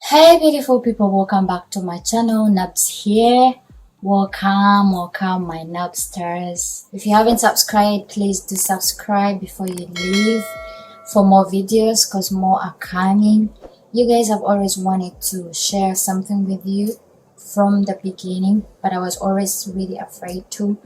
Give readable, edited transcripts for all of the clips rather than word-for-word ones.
Hey beautiful people, welcome back to my channel. Nabs here. Welcome my Nabsters. If you haven't subscribed, please do subscribe before you leave for more videos because more are coming. You guys have always wanted to share something with you from the beginning, but I was always really afraid to.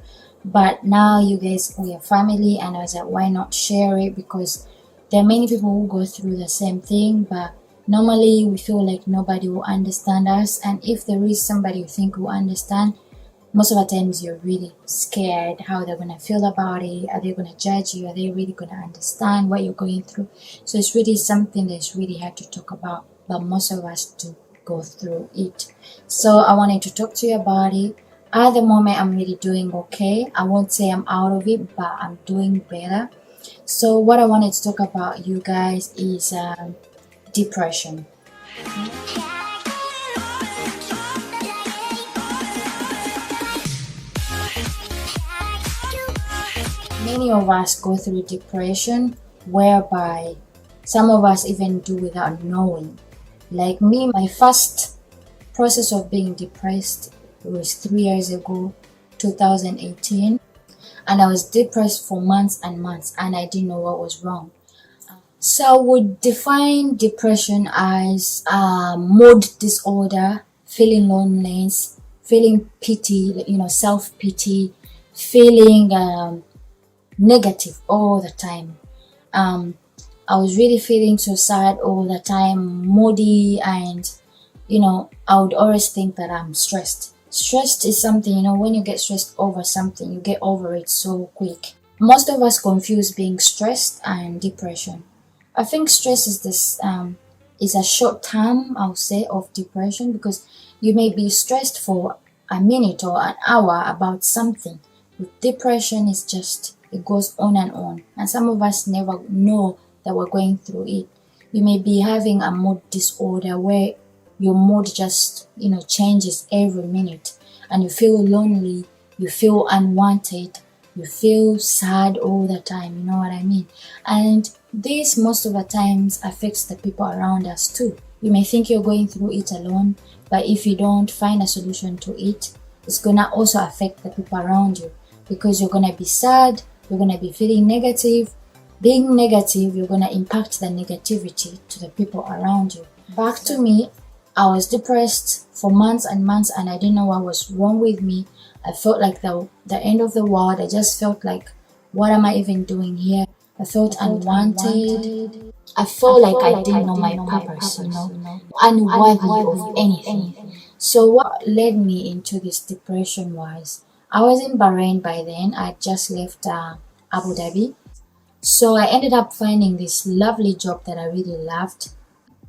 But now you guys, we are family, and I was like, why not share it? Because there are many people who go through the same thing, but normally we feel like nobody will understand us. And if there is somebody you think will understand, most of the times you're really scared how they're gonna feel about it. Are they gonna judge you? Are they really gonna understand what you're going through? So it's really something that's really hard to talk about, but most of us do go through it. So I wanted to talk to you about it. At the moment, I'm really doing okay. I won't say I'm out of it, but I'm doing better. So what I wanted to talk about, you guys, is depression. Many of us go through depression, whereby some of us even do without knowing. Like me, my first process of being depressed was 3 years ago, 2018, and I was depressed for months and months, and I didn't know what was wrong. So I would define depression as mood disorder, feeling loneliness, feeling pity, self-pity, feeling negative all the time. I was really feeling so sad all the time, moody, and I would always think that I'm stressed. Stressed is something, when you get stressed over something, you get over it so quick. Most of us confuse being stressed and depression. I think stress is a short term, I'll say, of depression, because you may be stressed for a minute or an hour about something. With depression, it's just, it goes on, and some of us never know that we're going through it. You may be having a mood disorder where your mood just changes every minute, and you feel lonely, you feel unwanted, you feel sad all the time, you know what I mean? And this most of the times affects the people around us too. You may think you're going through it alone, but if you don't find a solution to it, it's gonna also affect the people around you, because you're gonna be sad, you're gonna be feeling negative. Being negative, you're gonna impact the negativity to the people around you. Back to me, I was depressed for months and months, and I didn't know what was wrong with me. I felt like the end of the world. I just felt like, what am I even doing here? I felt unwanted. I felt like I didn't know my purpose, unworthy of anything. So what led me into this depression was, I was in Bahrain by then. I just left Abu Dhabi. So I ended up finding this lovely job that I really loved.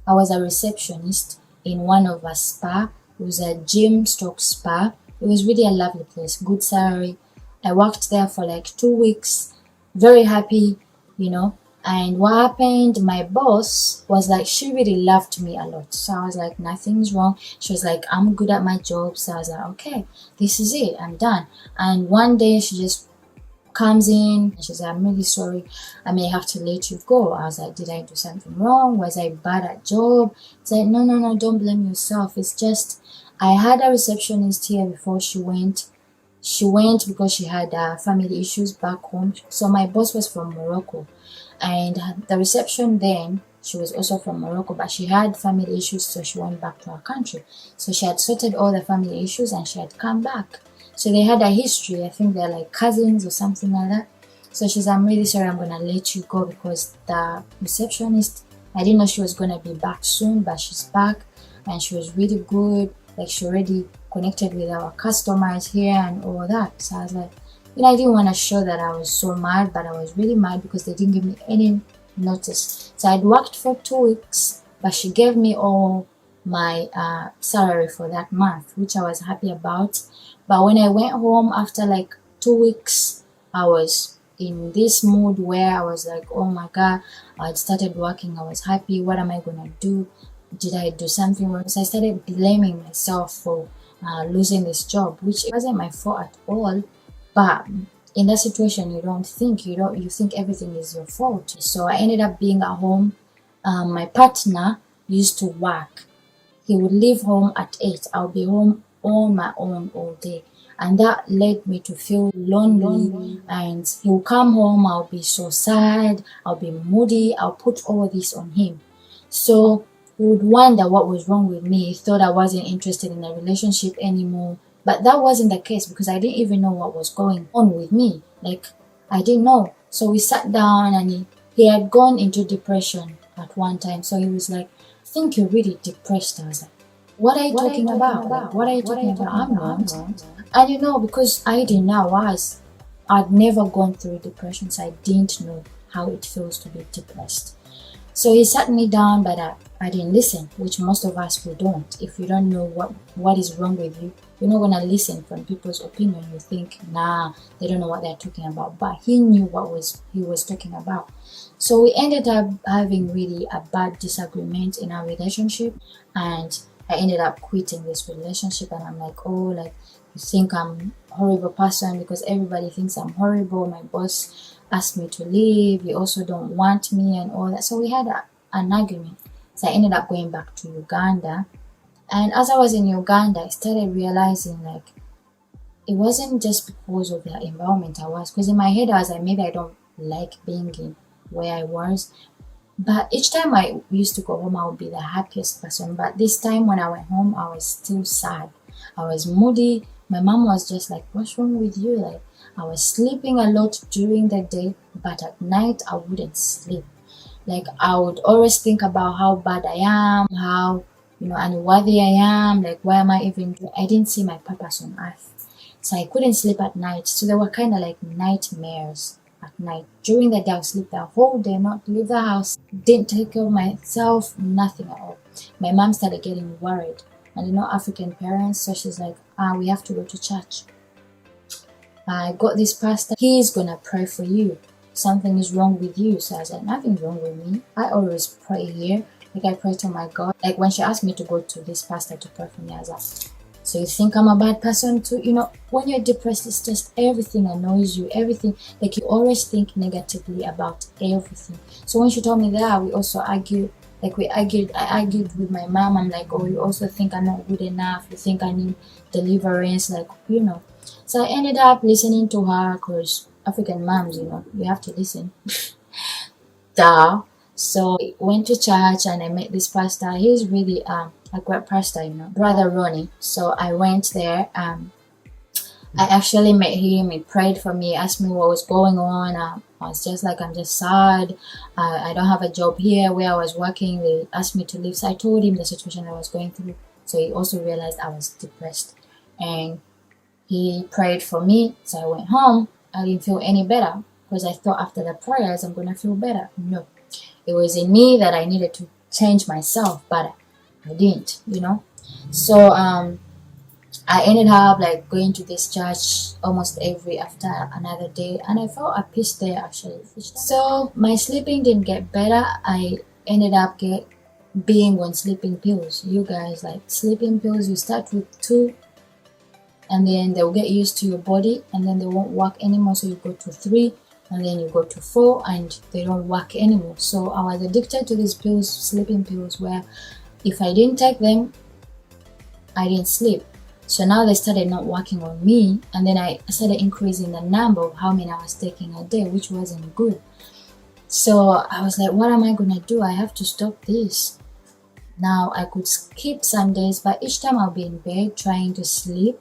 I was a receptionist in one of a spa. It was a gym stroke spa. It was really a lovely place, good salary. I worked there for like 2 weeks, very happy, And what happened, my boss was like, she really loved me a lot. So I was like, nothing's wrong. She was like, I'm good at my job. So I was like, okay, this is it, I'm done. And one day she just comes in, she's like, I'm really sorry, I may have to let you go. I was like, did I do something wrong? Was I bad at job? It's like, no, don't blame yourself. It's just, I had a receptionist here before she went. She went because she had family issues back home. So my boss was from Morocco, and the reception then, she was also from Morocco, but she had family issues, so she went back to her country. So she had sorted all the family issues and she had come back. So they had a history. I think they're like cousins or something like that. So she's, I'm really sorry, I'm gonna let you go, because the receptionist, I didn't know she was gonna be back soon, but she's back, and she was really good. Like, she already connected with our customers here and all that. So I was like, I didn't want to show that I was so mad, but I was really mad because they didn't give me any notice. So I'd worked for 2 weeks, but she gave me all my salary for that month, which I was happy about. But when I went home after like 2 weeks, I was in this mood where I was like, oh my God, I had started working, I was happy, what am I gonna do? Did I do something wrong? So I started blaming myself for losing this job, which wasn't my fault at all. But in that situation, you think everything is your fault. So I ended up being at home. My partner used to work He would leave home at 8. I'll be home on my own all day. And that led me to feel lonely. And he'll come home, I'll be so sad, I'll be moody, I'll put all this on him. So he would wonder what was wrong with me. He thought I wasn't interested in a relationship anymore. But that wasn't the case because I didn't even know what was going on with me. Like, I didn't know. So we sat down and he had gone into depression at one time. So he was like, I think you're really depressed. I was like, what are you talking about? Like, what are you talking about? I'm not. And because I didn't know I'd never gone through depression, so I didn't know how it feels to be depressed. So he sat me down, but I didn't listen, which most of us we don't. If you don't know what is wrong with you, you're not gonna listen from people's opinion. You think, nah, they don't know what they're talking about. But he knew he was talking about. So we ended up having really a bad disagreement in our relationship, and I ended up quitting this relationship. And I'm like, oh, like, you think I'm a horrible person because everybody thinks I'm horrible. My boss asked me to leave. You also don't want me and all that. So we had an argument. So I ended up going back to Uganda. And as I was in Uganda, I started realizing like it wasn't just because of the environment I was. Because in my head, I was like, maybe I don't like being in where I was. But each time I used to go home, I would be the happiest person. But this time when I went home, I was still sad. I was moody. My mom was just like, what's wrong with you? Like, I was sleeping a lot during the day, but at night I wouldn't sleep. Like, I would always think about how bad I am, how, unworthy I am. Like, why am I even doing? I didn't see my purpose on earth. So I couldn't sleep at night. So they were kind of like nightmares at night. During the day, I'll sleep the whole day, not leave the house. Didn't take care of myself, nothing at all. My mom started getting worried. And African parents, so she's like, we have to go to church. I got this pastor, he's gonna pray for you. Something is wrong with you. So I was like, nothing's wrong with me. I always pray here. Like, I pray to my God. Like, when she asked me to go to this pastor to pray for me, I was like, so you think I'm a bad person too? When you're depressed, it's just everything annoys you, everything. Like, you always think negatively about everything. So when she told me that, we also argued. Like, I argued with my mom. I'm like, oh, you also think I'm not good enough. You think I need deliverance, So I ended up listening to her because African moms, you have to listen. Duh. So I went to church and I met this pastor. He's really a great pastor, Brother Ronnie. So I went there. I actually met him. He prayed for me, asked me what was going on. I was just like, I'm just sad. I don't have a job here where I was working. They asked me to leave. So I told him the situation I was going through. So he also realized I was depressed. And he prayed for me. So I went home. I didn't feel any better because I thought after the prayers, I'm going to feel better. No. It was in me that I needed to change myself, but I didn't, So I ended up like going to this church almost after another day, and I felt a peace there actually. So my sleeping didn't get better. I ended up being on sleeping pills. You guys, like, sleeping pills, you start with 2, and then they'll get used to your body, and then they won't work anymore. So you go to 3, and then you go to 4, and they don't work anymore. So I was addicted to these pills, sleeping pills, where if I didn't take them, I didn't sleep. So now they started not working on me, and then I started increasing the number of how many I was taking a day, which wasn't good. So I was like, what am I gonna do? I have to stop this. Now I could skip some days, but each time I'll be in bed trying to sleep,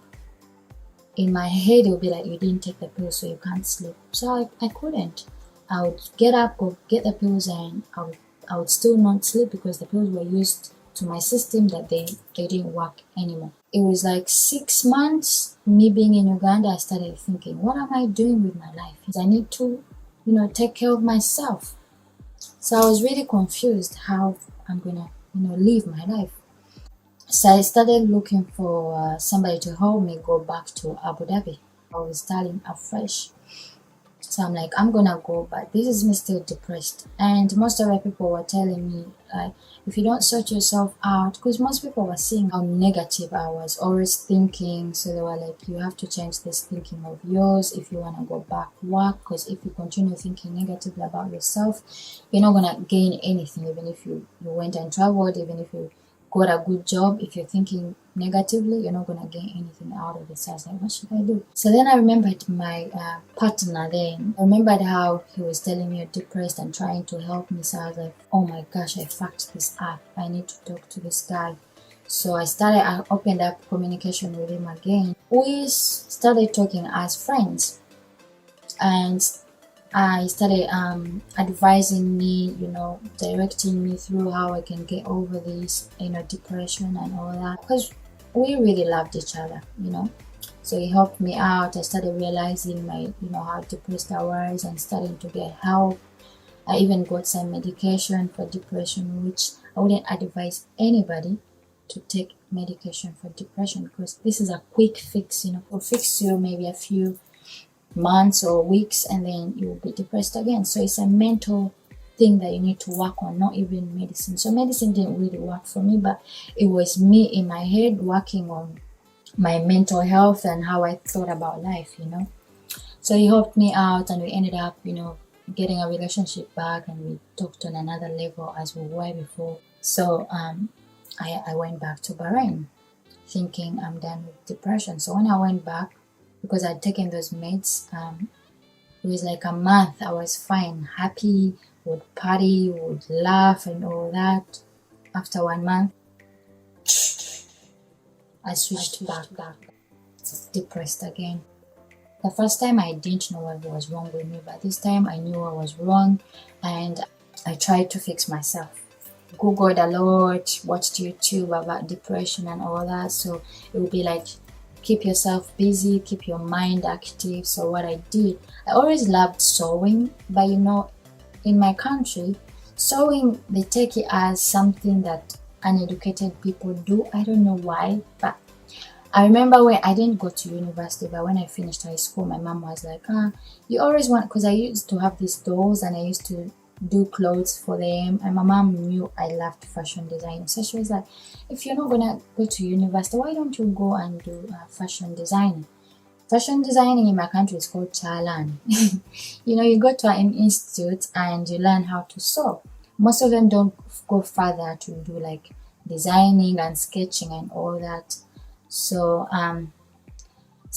in my head it would be like, you didn't take the pills, so you can't sleep. So I couldn't. I would get up, go get the pills, and I would still not sleep because the pills were used to my system that they didn't work anymore. It was like 6 months, me being in Uganda, I started thinking, what am I doing with my life? I need to, take care of myself. So I was really confused how I'm gonna, live my life. So I started looking for somebody to help me go back to Abu Dhabi. I was starting afresh. So I'm like, I'm gonna go, but this is me still depressed. And most of the people were telling me, if you don't sort yourself out, because most people were seeing how negative I was always thinking. So they were like, you have to change this thinking of yours if you want to go back work, because if you continue thinking negatively about yourself, you're not gonna gain anything. Even if you went and traveled, even if you got a good job. If you're thinking negatively, you're not gonna gain anything out of it. So I was like, what should I do? So then I remembered my partner then. I remembered how he was telling me you're depressed and trying to help me. So I was like, oh my gosh, I fucked this up. I need to talk to this guy. So I opened up communication with him again. We started talking as friends, and I started advising me, directing me through how I can get over this, depression and all that. Because we really loved each other. So he helped me out. I started realizing how depressed I was and starting to get help. I even got some medication for depression, which I wouldn't advise anybody to take medication for depression, because this is a quick fix. It'll fix you maybe a few months or weeks, and then you will be depressed again. So it's a mental thing that you need to work on, not even medicine. So medicine didn't really work for me, but it was me in my head working on my mental health and how I thought about life. So he helped me out, and we ended up getting a relationship back, and we talked on another level as we were before. So I went back to Bahrain thinking I'm done with depression. So when I went back, because I'd taken those meds, it was like a month. I was fine, happy, would party, would laugh and all that. After 1 month, I switched back, depressed again. The first time I didn't know what was wrong with me, but this time I knew I was wrong, and I tried to fix myself. Googled a lot, watched YouTube about depression and all that. So it would be like, keep yourself busy, keep your mind active. So what I did, I always loved sewing, but in my country, sewing, they take it as something that uneducated people do. I don't know why, but I remember when I didn't go to university, but when I finished high school, my mom was like, you always want, because I used to have these dolls and I used to do clothes for them, and my mom knew I loved fashion design. So she was like, if you're not gonna go to university, why don't you go and do fashion designing? Fashion designing in my country is called Chalan. You go to an institute and you learn how to sew. Most of them don't go further to do like designing and sketching and all that. So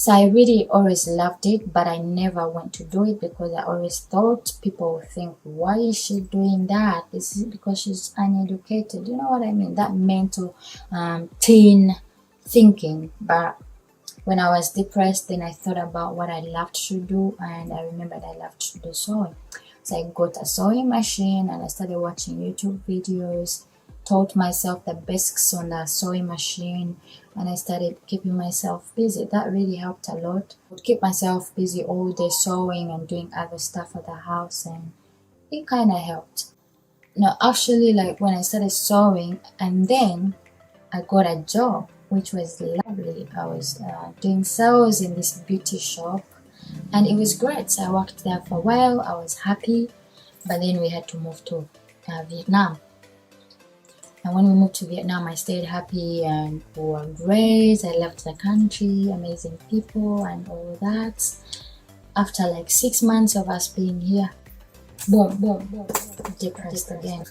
I really always loved it, but I never went to do it because I always thought people would think, why is she doing that? This is because she's uneducated. You know what I mean? That mental teen thinking. But when I was depressed, then I thought about what I loved to do, and I remembered I loved to do sewing. So I got a sewing machine and I started watching YouTube videos, taught myself the basics on the sewing machine, and I started keeping myself busy. That really helped a lot. I would keep myself busy all day sewing and doing other stuff at the house, and it kind of helped. Actually, like when I started sewing, and then I got a job, which was lovely. I was doing sales in this beauty shop, and it was great. So I worked there for a while. I was happy, but then we had to move to Vietnam. And when we moved to Vietnam, I stayed happy and we were great. I left the country, amazing people and all that. After like 6 months of us being here, boom, depressed again.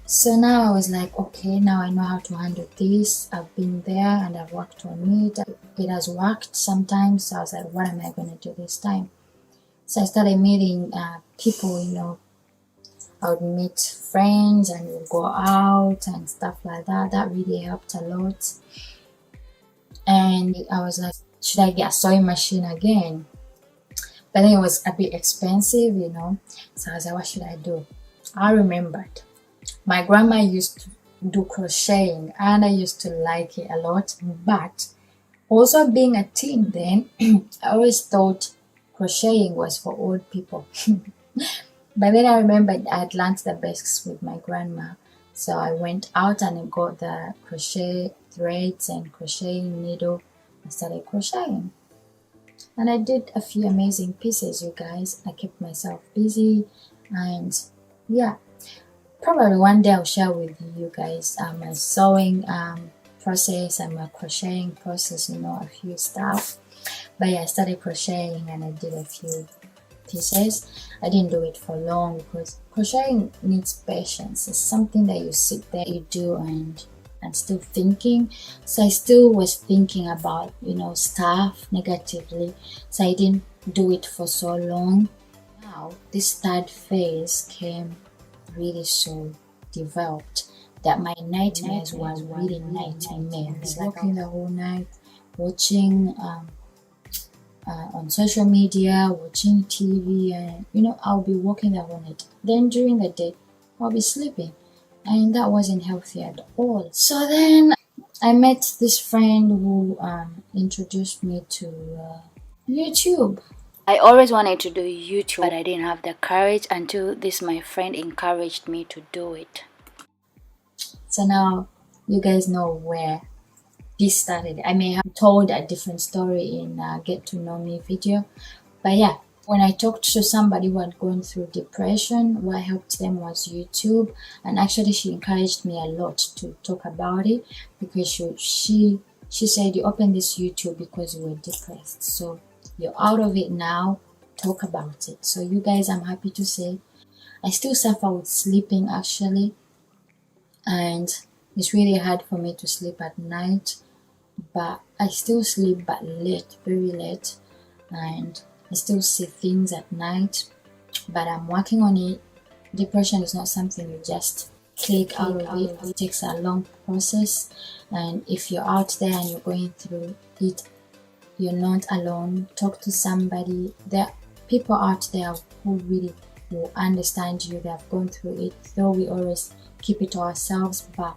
So now I was like, okay, now I know how to handle this. I've been there and I've worked on it. It has worked sometimes. So I was like, what am I going to do this time? So I started meeting people, I would meet friends and we'd go out and stuff like that. That really helped a lot. And I was like, should I get a sewing machine again? But then it was a bit expensive, So I was like, what should I do? I remembered my grandma used to do crocheting and I used to like it a lot. But also being a teen then, I always thought crocheting was for old people. But then I remembered I had learned the basics with my grandma. So I went out and I got the crochet threads and crocheting needle. I started crocheting. And I did a few amazing pieces, you guys. I kept myself busy. And yeah, probably one day I'll share with you guys my sewing process and my crocheting process, a few stuff. But yeah, I started crocheting and I did a few pieces. I didn't do it for long because crocheting needs patience. It's something that you sit there, you do, and and still thinking. So I still was thinking about, stuff negatively. So I didn't do it for so long. Now this third phase came really so developed that my nightmares were really nightmares. Like walking the whole night, watching on social media, watching TV, and I'll be walking the whole night. Then during the day, I'll be sleeping, and that wasn't healthy at all. So then I met this friend who introduced me to YouTube. I always wanted to do YouTube, but I didn't have the courage until my friend encouraged me to do it. So now you guys know where this started. I may have told a different story in Get to Know Me video, but yeah, when I talked to somebody who had gone through depression, what helped them was YouTube. And actually she encouraged me a lot to talk about it, because she said, you opened this YouTube because you were depressed, so you're out of it now, talk about it. So you guys, I'm happy to say I still suffer with sleeping actually, and it's really hard for me to sleep at night, but I still sleep, but late, very late, and I still see things at night, but I'm working on it. Depression is not something you just click out of it. It takes a long process, and if you're out there and you're going through it, you're not alone. Talk to somebody. There are people out there who really will understand you. They have gone through it, though we always keep it to ourselves, but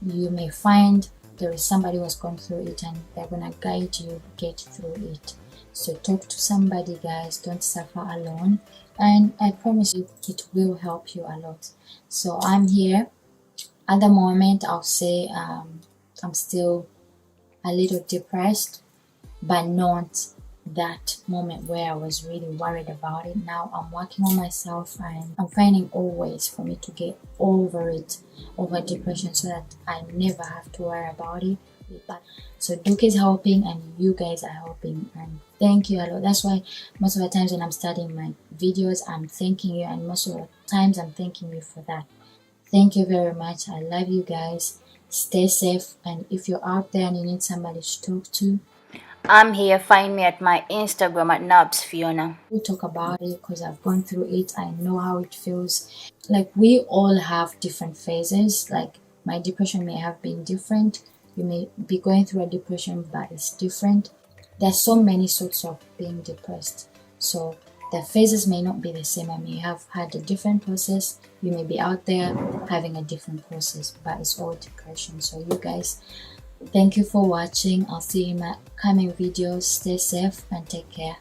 you may find there is somebody who has gone through it and they're gonna guide you get through it. So talk to somebody, guys. Don't suffer alone, and I promise you it will help you a lot. So I'm here at the moment. I'll say I'm still a little depressed, but not that moment where I was really worried about it. Now I'm working on myself, and I'm finding all ways for me to get over depression, so that I never have to worry about it. But so Duke is helping, and you guys are helping, and thank you a lot. That's why most of the times when I'm starting my videos, I'm thanking you, and most of the times I'm thanking you for that. Thank you very much. I love you guys. Stay safe, and if you're out there and you need somebody to talk to, I'm here. Find me at my Instagram at Nabs Fiona. We'll talk about it because I've gone through it. I know how it feels. Like, we all have different phases. Like, my depression may have been different. You may be going through a depression, but it's different. There's so many sorts of being depressed. So the phases may not be the same. I may have had a different process. You may be out there having a different process, but it's all depression. So you guys, thank you for watching. I'll see you in my coming videos. Stay safe and take care.